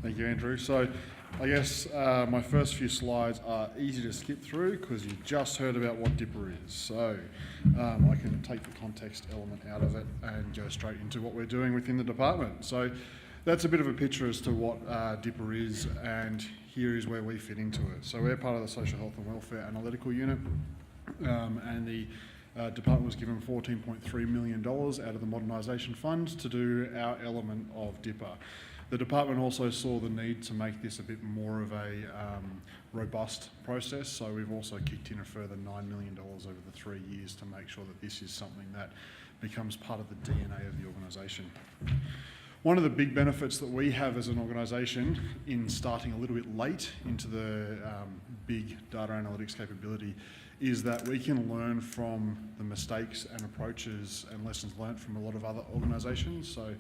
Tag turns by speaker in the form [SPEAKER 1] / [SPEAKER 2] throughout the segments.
[SPEAKER 1] Thank you, Andrew. So I guess my first few slides are easy to skip through because you just heard about what Dipper is. So I can take the context element out of it and go straight into what we're doing within the department. So that's a bit of a picture as to what Dipper is, and here is where we fit into it. So we're part of the Social Health and Welfare Analytical Unit, and the department was given $14.3 million out of the modernisation fund to do our element of Dipper. The department also saw the need to make this a bit more of a robust process, so we've also kicked in a further $9 million over the 3 years to make sure that this is something that becomes part of the DNA of the organisation. One of the big benefits that we have as an organisation in starting a little bit late into the big data analytics capability is that we can learn from the mistakes and approaches and lessons learnt from a lot of other organisations. So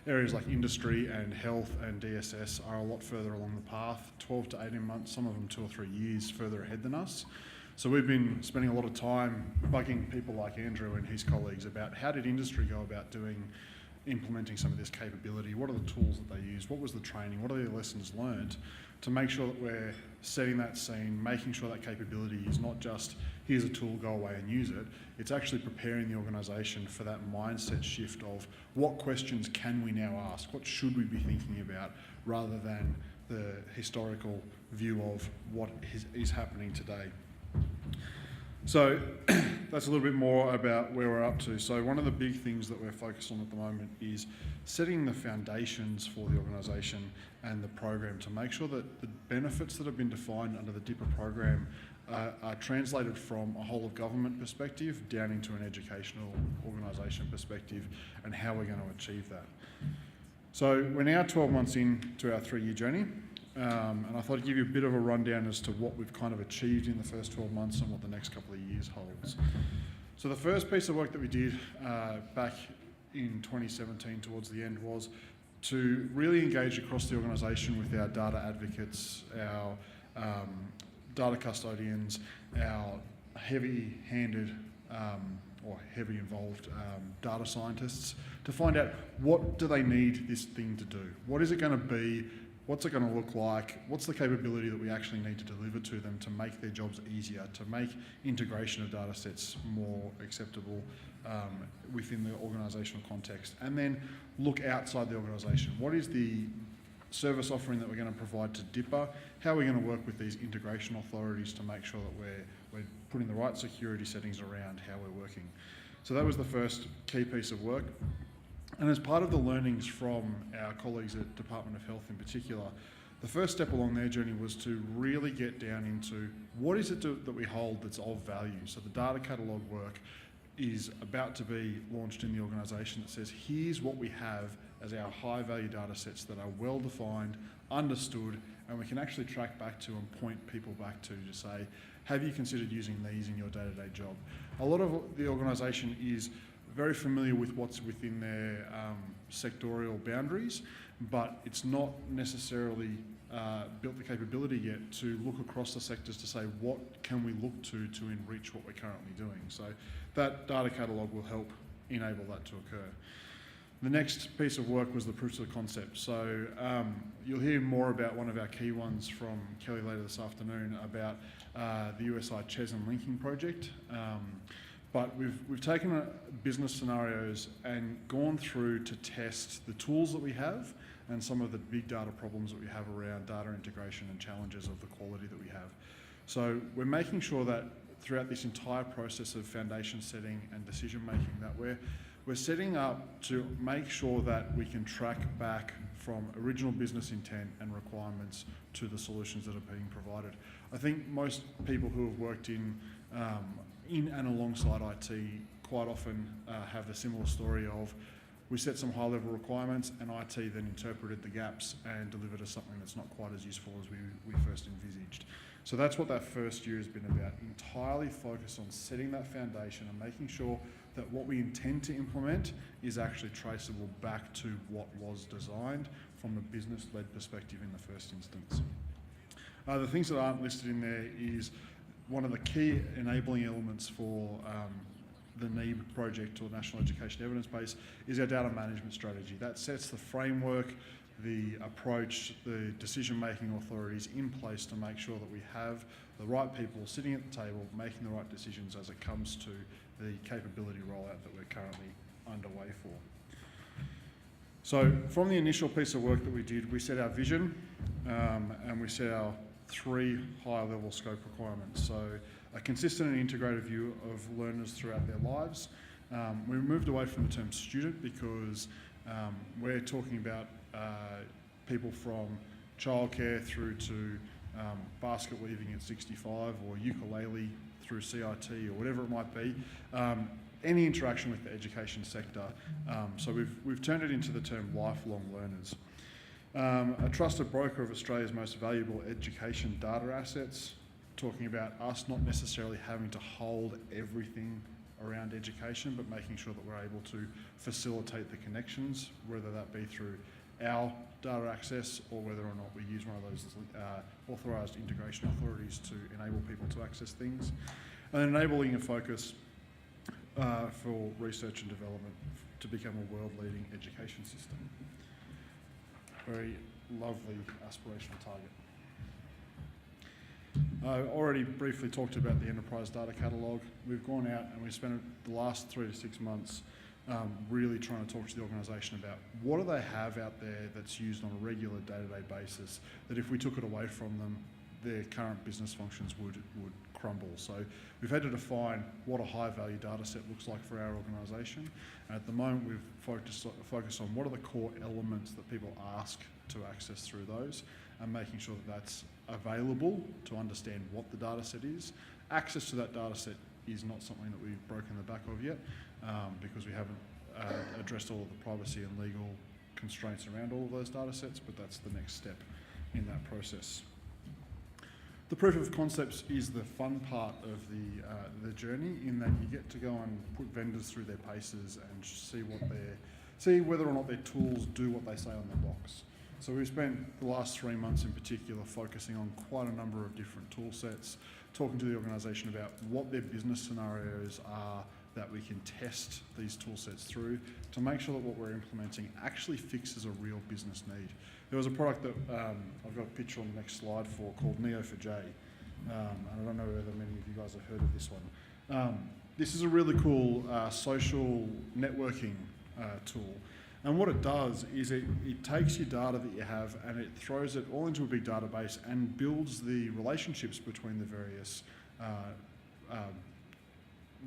[SPEAKER 1] areas like industry and health and DSS are a lot further along the path, 12 to 18 months, some of them 2 or 3 years further ahead than us. So we've been spending a lot of time bugging people like Andrew and his colleagues about how did industry go about implementing some of this capability, what are the tools that they use, what was the training, what are the lessons learned, to make sure that we're setting that scene, making sure that capability is not just here's a tool, go away and use it. It's actually preparing the organisation for that mindset shift of what questions can we now ask, what should we be thinking about, rather than the historical view of what is happening today. So that's a little bit more about where we're up to. So one of the big things that we're focused on at the moment is setting the foundations for the organisation and the program to make sure that the benefits that have been defined under the Dipper program are translated from a whole of government perspective down into an educational organisation perspective and how we're going to achieve that. So we're now 12 months into our 3-year journey. And I thought I'd give you a bit of a rundown as to what we've kind of achieved in the first 12 months and what the next couple of years holds. So the first piece of work that we did back in 2017 towards the end was to really engage across the organisation with our data advocates, our data custodians, our heavy-handed or heavy involved data scientists to find out what do they need this thing to do? What is it going to be? What's it going to look like? What's the capability that we actually need to deliver to them to make their jobs easier, to make integration of data sets more acceptable within the organisational context? And then look outside the organisation. What is the service offering that we're going to provide to Dipper? How are we going to work with these integration authorities to make sure that we're putting the right security settings around how we're working? So that was the first key piece of work. And as part of the learnings from our colleagues at Department of Health in particular, the first step along their journey was to really get down into what is it that we hold that's of value. So the data catalogue work is about to be launched in the organisation that says here's what we have as our high value data sets that are well defined, understood, and we can actually track back to and point people back to say, have you considered using these in your day-to-day job? A lot of the organisation is very familiar with what's within their sectorial boundaries, but it's not necessarily built the capability yet to look across the sectors to say what can we look to enrich what we're currently doing. So that data catalogue will help enable that to occur. The next piece of work was the proofs of concept. So you'll hear more about one of our key ones from Kelly later this afternoon about the USI CHES and linking project. But we've taken business scenarios and gone through to test the tools that we have and some of the big data problems that we have around data integration and challenges of the quality that we have. So we're making sure that throughout this entire process of foundation setting and decision making that we're setting up to make sure that we can track back from original business intent and requirements to the solutions that are being provided. I think most people who have worked in and alongside IT quite often have the similar story of we set some high-level requirements and IT then interpreted the gaps and delivered us something that's not quite as useful as we first envisaged. So that's what that first year has been about, entirely focused on setting that foundation and making sure that what we intend to implement is actually traceable back to what was designed from a business-led perspective in the first instance. The things that aren't listed in there is one of the key enabling elements for the NEEB project, or National Education Evidence Base, is our data management strategy. That sets the framework, the approach, the decision-making authorities in place to make sure that we have the right people sitting at the table making the right decisions as it comes to the capability rollout that we're currently underway for. So from the initial piece of work that we did, we set our vision and we set our 3 high-level scope requirements. So a consistent and integrated view of learners throughout their lives. We moved away from the term student because we're talking about people from childcare through to basket weaving at 65 or ukulele through CIT or whatever it might be. Any interaction with the education sector. So we've turned it into the term lifelong learners. A trusted broker of Australia's most valuable education data assets, talking about us not necessarily having to hold everything around education, but making sure that we're able to facilitate the connections, whether that be through our data access or whether or not we use one of those authorised integration authorities to enable people to access things. And then enabling a focus for research and development to become a world-leading education system. Very lovely aspirational target. I already briefly talked about the enterprise data catalogue. We've gone out and we've spent the last 3 to 6 months really trying to talk to the organisation about what do they have out there that's used on a regular day-to-day basis that if we took it away from them, their current business functions would crumble. So we've had to define what a high-value data set looks like for our organisation. At the moment, we've focused on what are the core elements that people ask to access through those and making sure that that's available to understand what the data set is. Access to that data set is not something that we've broken the back of yet because we haven't addressed all of the privacy and legal constraints around all of those data sets, but that's the next step in that process. The proof of concepts is the fun part of the journey in that you get to go and put vendors through their paces and see whether or not their tools do what they say on their box. So we've spent the last 3 months in particular focusing on quite a number of different tool sets, talking to the organisation about what their business scenarios are that we can test these tool sets through to make sure that what we're implementing actually fixes a real business need. There was a product that I've got a picture on the next slide for called Neo4j. And I don't know whether many of you guys have heard of this one. This is a really cool social networking tool. And what it does is it takes your data that you have and it throws it all into a big database and builds the relationships between the various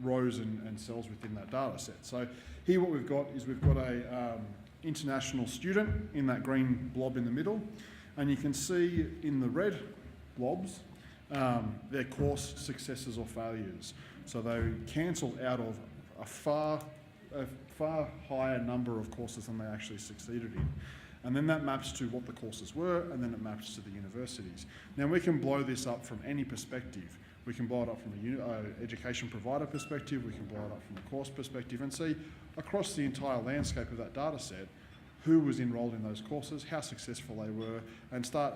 [SPEAKER 1] rows and cells within that data set. So here what we've got is we've got a international student in that green blob in the middle, and you can see in the red blobs their course successes or failures. So they cancelled out of a far higher number of courses than they actually succeeded in. And then that maps to what the courses were, and then it maps to the universities. Now we can blow this up from any perspective. We can blow it up from an education provider perspective, we can blow it up from a course perspective and see across the entire landscape of that data set who was enrolled in those courses, how successful they were, and start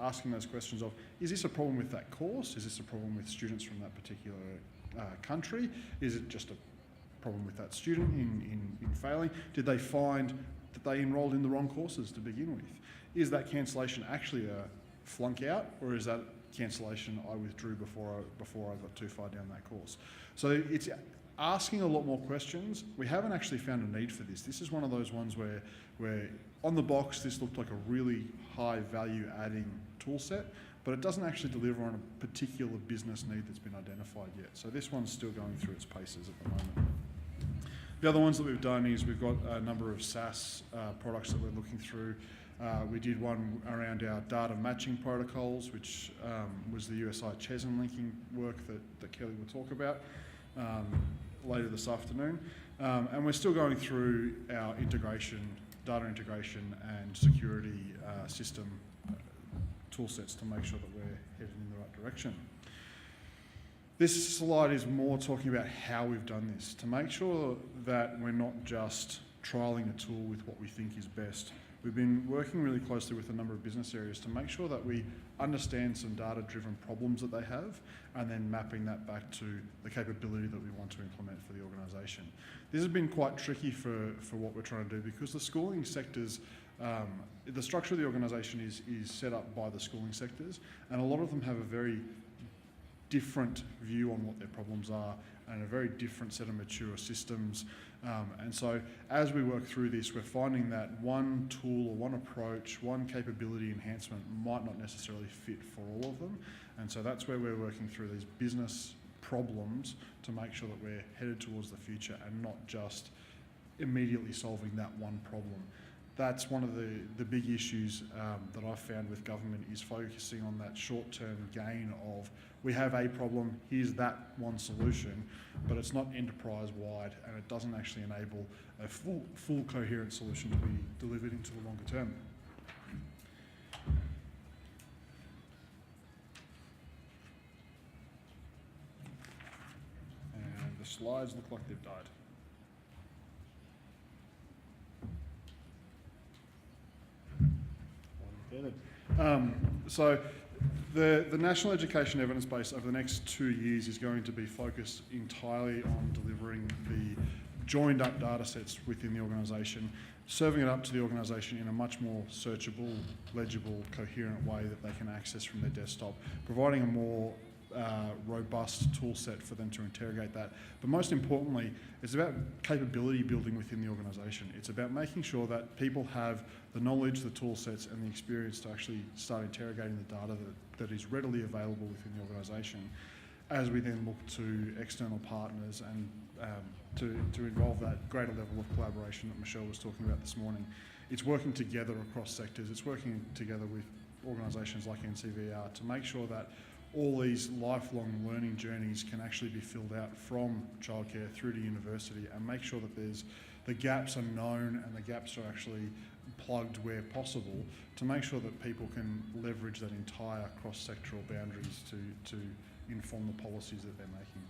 [SPEAKER 1] asking those questions of, is this a problem with that course? Is this a problem with students from that particular country? Is it just a problem with that student in failing? Did they find that they enrolled in the wrong courses to begin with? Is that cancellation actually a flunk out, or is that cancellation I withdrew before I got too far down that course? So it's asking a lot more questions. We haven't actually found a need for this. This is one of those ones where on the box this looked like a really high value adding tool set, but it doesn't actually deliver on a particular business need that's been identified yet. So this one's still going through its paces at the moment. The other ones that we've done is we've got a number of SaaS products that we're looking through. We did one around our data matching protocols, which was the USI Chesn linking work that Kelly will talk about later this afternoon. And we're still going through our data integration and security system tool sets to make sure that we're headed in the right direction. This slide is more talking about how we've done this, to make sure that we're not just trialling a tool with what we think is best. We've been working really closely with a number of business areas to make sure that we understand some data-driven problems that they have and then mapping that back to the capability that we want to implement for the organisation. This has been quite tricky for what we're trying to do because the schooling sectors The structure of the organisation is set up by the schooling sectors, and a lot of them have a very different view on what their problems are and a very different set of mature systems. And so as we work through this, we're finding that one tool or one approach, one capability enhancement might not necessarily fit for all of them. And so that's where we're working through these business problems to make sure that we're headed towards the future and not just immediately solving that one problem. That's one of the big issues that I've found with government, is focusing on that short-term gain of, we have a problem, here's that one solution, but it's not enterprise-wide, and it doesn't actually enable a full coherent solution to be delivered into the longer term. And the slides look like they've died. So the National Education Evidence Base over the next 2 years is going to be focused entirely on delivering the joined up data sets within the organisation, serving it up to the organisation in a much more searchable, legible, coherent way that they can access from their desktop, providing a more robust tool set for them to interrogate that. But most importantly, it's about capability building within the organisation. It's about making sure that people have the knowledge, the tool sets and the experience to actually start interrogating the data that is readily available within the organisation, as we then look to external partners and to involve that greater level of collaboration that Michelle was talking about this morning. It's working together across sectors. It's working together with organisations like NCVR to make sure that all these lifelong learning journeys can actually be filled out from childcare through to university, and make sure that the gaps are known and the gaps are actually plugged where possible, to make sure that people can leverage that entire cross-sectoral boundaries to inform the policies that they're making.